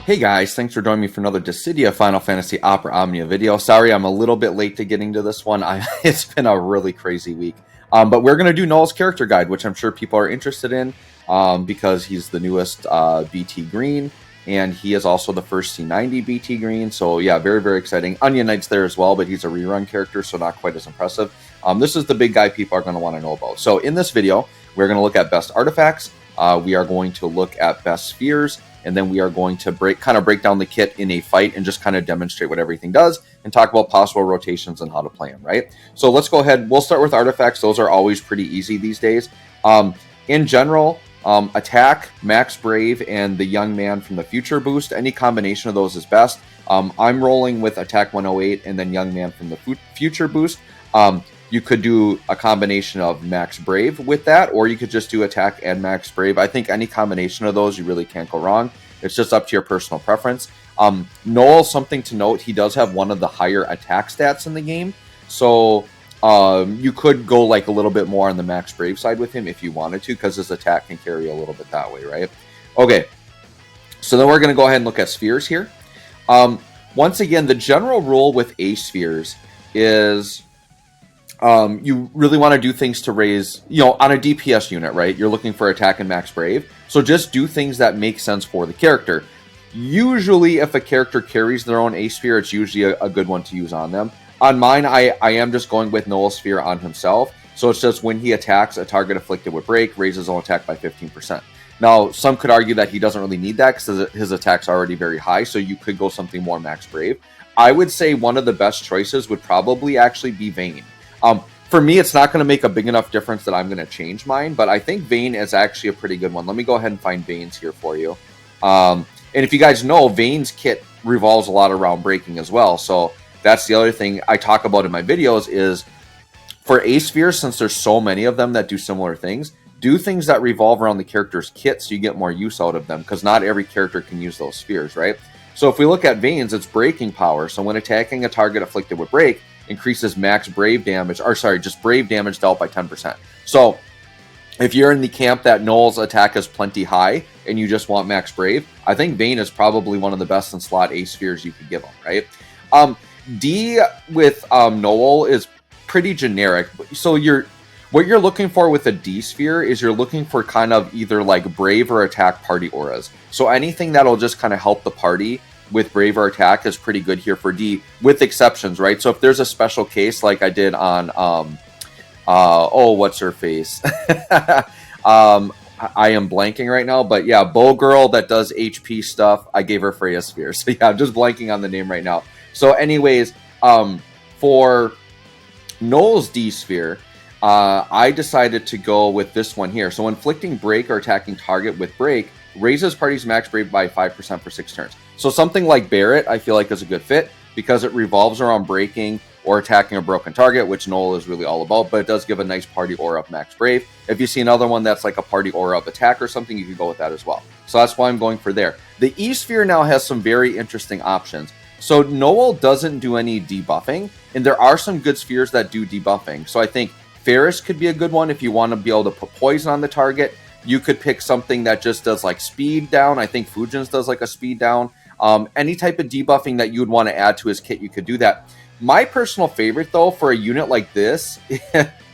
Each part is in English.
Hey guys, thanks for joining me for another Dissidia Final Fantasy Opera Omnia video. Sorry I'm a little bit late to getting to this one. It's been a really crazy week. But we're going to do Noel's character guide, which I'm sure people are interested in because he's the newest BT Green, and he is also the first C90 BT Green. So yeah, very, very exciting. Onion Knight's there as well, but he's a rerun character, so not quite as impressive. This is the big guy people are going to want to know about. So in this video, we're going to look at best artifacts. We are going to look at best spheres, and then we are going to break down the kit in a fight and just kind of demonstrate what everything does and talk about possible rotations and how to play them, right? So let's go ahead. We'll start with artifacts. Those are always pretty easy these days. In general, attack, max brave, and the young man from the future boost. Any combination of those is best. I'm rolling with attack 108 and then young man from the future boost. You could do a combination of max brave with that, or you could just do attack and max brave. I think any combination of those, you really can't go wrong. It's just up to your personal preference. Noel, something to note, he does have one of the higher attack stats in the game. So you could go like a little bit more on the max brave side with him if you wanted to, because his attack can carry a little bit that way, right? Okay, so then we're going to go ahead and look at spheres here. Once again, the general rule with A spheres is you really want to do things to raise, on a DPS unit, right? You're looking for attack and max brave. So just do things that make sense for the character. Usually, if a character carries their own A sphere, it's usually a good one to use on them. On mine, I am just going with Noel's sphere on himself. So it's just when he attacks, a target afflicted with break raises his own attack by 15%. Now, some could argue that he doesn't really need that because his attack's already very high. So you could go something more max brave. I would say one of the best choices would probably actually be Vayne. For me, it's not going to make a big enough difference that I'm going to change mine, but I think Vayne is actually a pretty good one. Let me go ahead and find Vayne's here for you. And if you guys know, Vayne's kit revolves a lot around breaking as well. So that's the other thing I talk about in my videos is for A spheres, since there's so many of them that do similar things, do things that revolve around the character's kit so you get more use out of them, because not every character can use those spheres, right? So if we look at Vayne's, it's breaking power. So when attacking a target afflicted with break, increases max brave damage, just brave damage dealt by 10%. So if you're in the camp that Noel's attack is plenty high and you just want max brave, I think Vayne is probably one of the best in slot A spheres you could give him, right? D with Noel is pretty generic. So what you're looking for with a D sphere is you're looking for kind of either like brave or attack party auras. So anything that'll just kind of help the party with brave or attack is pretty good here for D, with exceptions, right? So if there's a special case like I did on what's her face? I am blanking right now, but yeah, Bow Girl that does HP stuff, I gave her Freya Sphere. So yeah, I'm just blanking on the name right now. So anyways, for Noel's D sphere, I decided to go with this one here. So inflicting break or attacking target with break raises party's max brave by 5% for 6 turns. So something like Barret, I feel like is a good fit because it revolves around breaking or attacking a broken target, which Noel is really all about, but it does give a nice party aura of max brave. If you see another one that's like a party aura of attack or something, you can go with that as well. So that's why I'm going for there. The E sphere now has some very interesting options. So Noel doesn't do any debuffing, and there are some good spheres that do debuffing. So I think Ferris could be a good one if you want to be able to put poison on the target. You could pick something that just does like speed down. I think Fujin's does like a speed down. Any type of debuffing that you would want to add to his kit, you could do that. My personal favorite, though, for a unit like this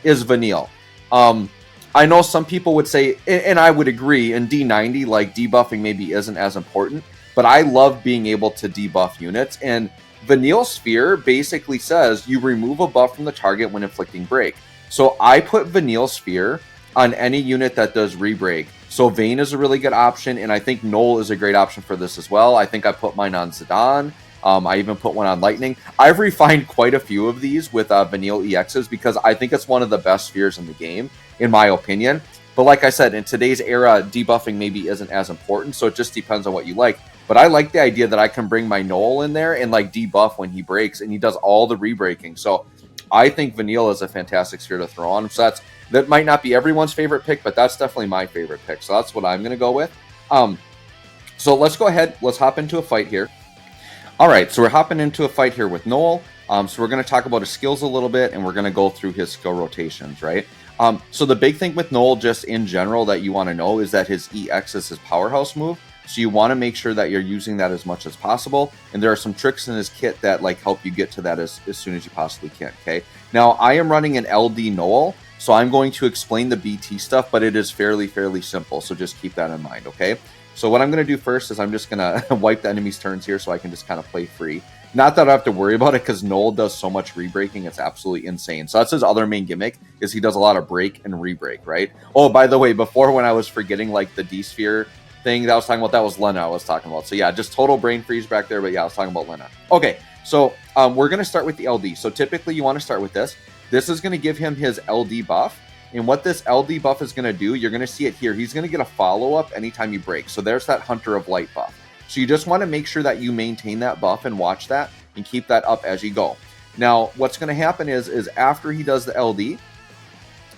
is Vanille. I know some people would say, and I would agree, in D90, like debuffing maybe isn't as important, but I love being able to debuff units. And Vanille Sphere basically says you remove a buff from the target when inflicting break. So I put Vanille Sphere on any unit that does re-break. So Vayne is a really good option, and I think Noel is a great option for this as well. I think I put mine on Zidane. I even put one on Lightning. I've refined quite a few of these with Vanille EXs because I think it's one of the best spheres in the game, in my opinion. But like I said, in today's era, debuffing maybe isn't as important, so it just depends on what you like. But I like the idea that I can bring my Noel in there and like debuff when he breaks, and he does all the re-breaking. So I think Vanille is a fantastic sphere to throw on. So that might not be everyone's favorite pick, but that's definitely my favorite pick. So that's what I'm going to go with. So let's go ahead. Let's hop into a fight here. All right, so we're hopping into a fight here with Noel. So we're going to talk about his skills a little bit, and we're going to go through his skill rotations, right? So the big thing with Noel, just in general, that you want to know is that his EX is his powerhouse move. So you want to make sure that you're using that as much as possible. And there are some tricks in his kit that like help you get to that as soon as you possibly can. Okay. Now I am running an LD Noel, so I'm going to explain the BT stuff, but it is fairly simple. So just keep that in mind. Okay. So what I'm going to do first is I'm just going to wipe the enemy's turns here so I can just kind of play free. Not that I have to worry about it because Noel does so much re-breaking. It's absolutely insane. So that's his other main gimmick is he does a lot of break and re-break, right? Oh, by the way, before when I was forgetting like the D-Sphere thing that I was talking about, that was Lena I was talking about. So yeah, just total brain freeze back there. But yeah, I was talking about Lena. Okay, so we're going to start with the LD. So typically you want to start with this. This is going to give him his LD buff. And what this LD buff is going to do, you're going to see it here. He's going to get a follow-up anytime you break. So there's that Hunter of Light buff. So you just want to make sure that you maintain that buff and watch that and keep that up as you go. Now, what's going to happen is after he does the LD,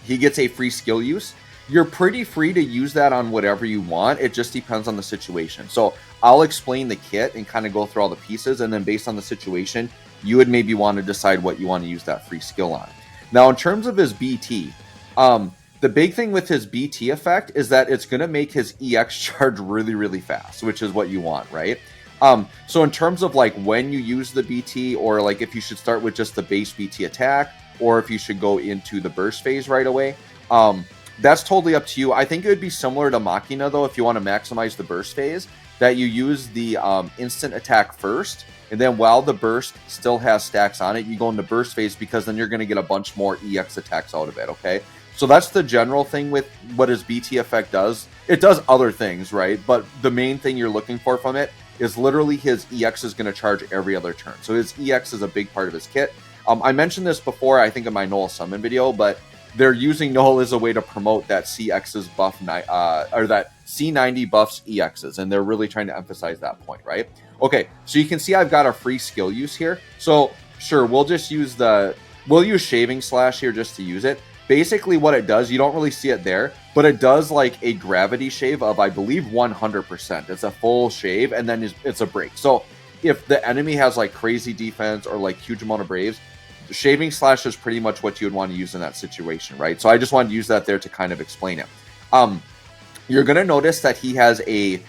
he gets a free skill use. You're pretty free to use that on whatever you want. It just depends on the situation. So I'll explain the kit and kind of go through all the pieces. And then based on the situation, you would maybe want to decide what you want to use that free skill on. Now, in terms of his BT, the big thing with his BT effect is that it's going to make his EX charge really fast, which is what you want, right? So in terms of like when you use the BT, or like if you should start with just the base BT attack, or if you should go into the burst phase right away, that's totally up to you. I think it would be similar to Machina though, if you want to maximize the burst phase, that you use the instant attack first, and then while the burst still has stacks on it, you go into burst phase because then you're going to get a bunch more EX attacks out of it, okay? So that's the general thing with what his BT effect does. It does other things, right? But the main thing you're looking for from it is literally his EX is going to charge every other turn. So his EX is a big part of his kit. I mentioned this before, I think in my Noel summon video, but they're using Noel as a way to promote that CX's buff, or that C90 buffs EXs, and they're really trying to emphasize that point, right? Okay, so you can see I've got a free skill use here. So sure, we'll use Shaving Slash here just to use it. Basically what it does, you don't really see it there, but it does like a gravity shave of, I believe, 100%. It's a full shave, and then it's a break. So if the enemy has like crazy defense or like huge amount of Braves, Shaving Slash is pretty much what you would want to use in that situation, right? So I just wanted to use that there to kind of explain it. You're going to notice that he has a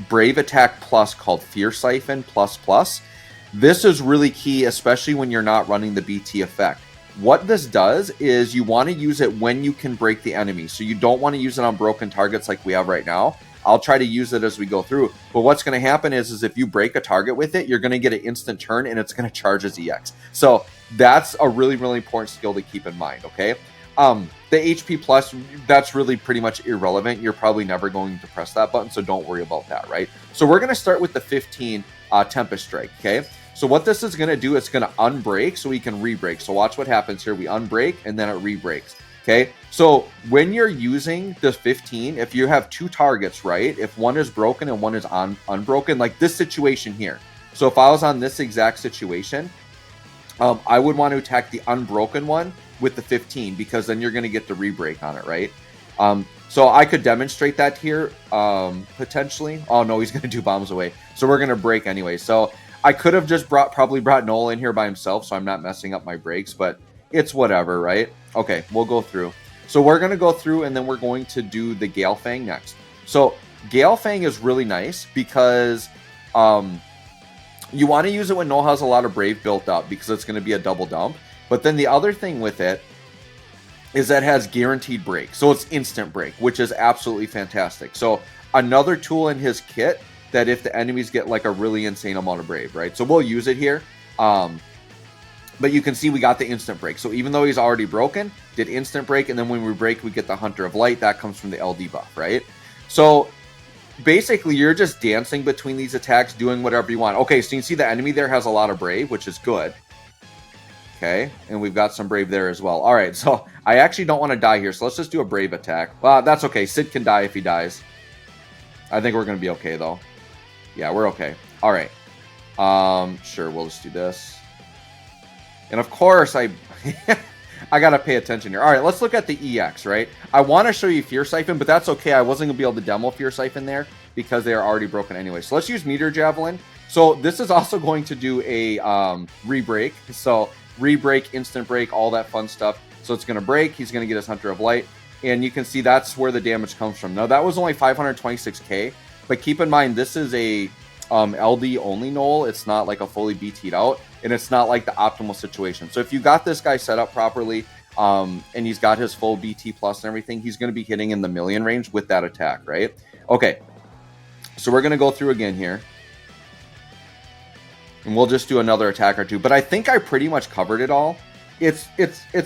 Brave Attack Plus called Fear Siphon Plus. This is really key, especially when you're not running the BT effect. What this does is you want to use it when you can break the enemy. So you don't want to use it on broken targets like we have right now. I'll try to use it as we go through. But what's going to happen is if you break a target with it, you're going to get an instant turn and it's going to charge as EX. So that's a really important skill to keep in mind, okay? The HP plus, that's really pretty much irrelevant. You're probably never going to press that button, so don't worry about that, right? So we're going to start with the 15 Tempest Strike, okay? So what this is going to do, it's going to unbreak so we can re-break. So watch what happens here. We unbreak and then it re-breaks. Okay, so when you're using the 15, if you have two targets, right? If one is broken and one is unbroken, like this situation here. So if I was on this exact situation, I would want to attack the unbroken one with the 15 because then you're going to get the re-break on it, right? So I could demonstrate that here, potentially. Oh no, he's going to do bombs away. So we're going to break anyway. So I could have just probably brought Noel in here by himself, so I'm not messing up my breaks, but it's whatever, right? Okay, we'll go through. So we're going to go through, and then we're going to do the Gail Fang next. So Gail Fang is really nice because you want to use it when Noel has a lot of Brave built up because it's going to be a double dump. But then the other thing with it is that it has guaranteed break. So it's instant break, which is absolutely fantastic. So another tool in his kit that if the enemies get like a really insane amount of Brave, right? So we'll use it here. But you can see we got the instant break. So even though he's already broken, did instant break, and then when we break, we get the Hunter of Light. That comes from the LD buff, right? So basically, you're just dancing between these attacks, doing whatever you want. Okay, so you can see the enemy there has a lot of Brave, which is good. Okay, and we've got some Brave there as well. All right, so I actually don't want to die here, so let's just do a Brave attack. Well, that's okay. Sid can die if he dies. I think we're going to be okay, though. Yeah, we're okay. All right. Sure, we'll just do this. And of course, I got to pay attention here. All right, let's look at the EX, right? I want to show you Fear Siphon, but that's okay. I wasn't going to be able to demo Fear Siphon there because they are already broken anyway. So let's use Meteor Javelin. So this is also going to do a re-break. So re-break, instant break, all that fun stuff. So it's going to break. He's going to get his Hunter of Light. And you can see that's where the damage comes from. Now, that was only 526k. But keep in mind, this is a LD only Noel. It's not like a fully BT'd out, and it's not like the optimal situation. So if you got this guy set up properly, and he's got his full BT plus and everything, he's going to be hitting in the million range with that attack, right? Okay, so we're going to go through again here, and we'll just do another attack or two. But I think I pretty much covered it all. It's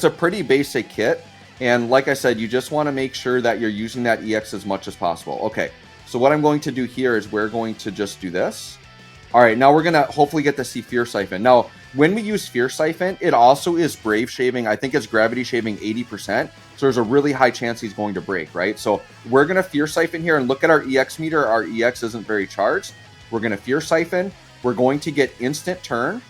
a pretty basic kit, and like I said, you just want to make sure that you're using that EX as much as possible. Okay, so what I'm going to do here is we're going to just do this. All right, now we're going to hopefully get to see Fear Siphon. Now, when we use Fear Siphon, it also is Brave shaving. I think it's Gravity shaving 80%. So there's a really high chance he's going to break, right? So we're going to Fear Siphon here and look at our EX meter. Our EX isn't very charged. We're going to Fear Siphon. We're going to get instant turn.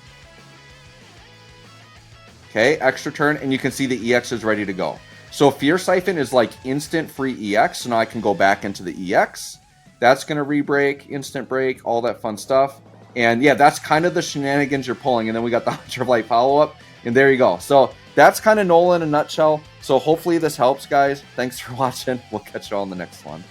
Okay, extra turn, and you can see the EX is ready to go. So Fear Siphon is like instant free EX. So now I can go back into the EX. That's going to re-break, instant break, all that fun stuff. And yeah, that's kind of the shenanigans you're pulling. And then we got the Hunter of Light follow-up. And there you go. So that's kind of Noel in a nutshell. So hopefully this helps, guys. Thanks for watching. We'll catch you all in the next one.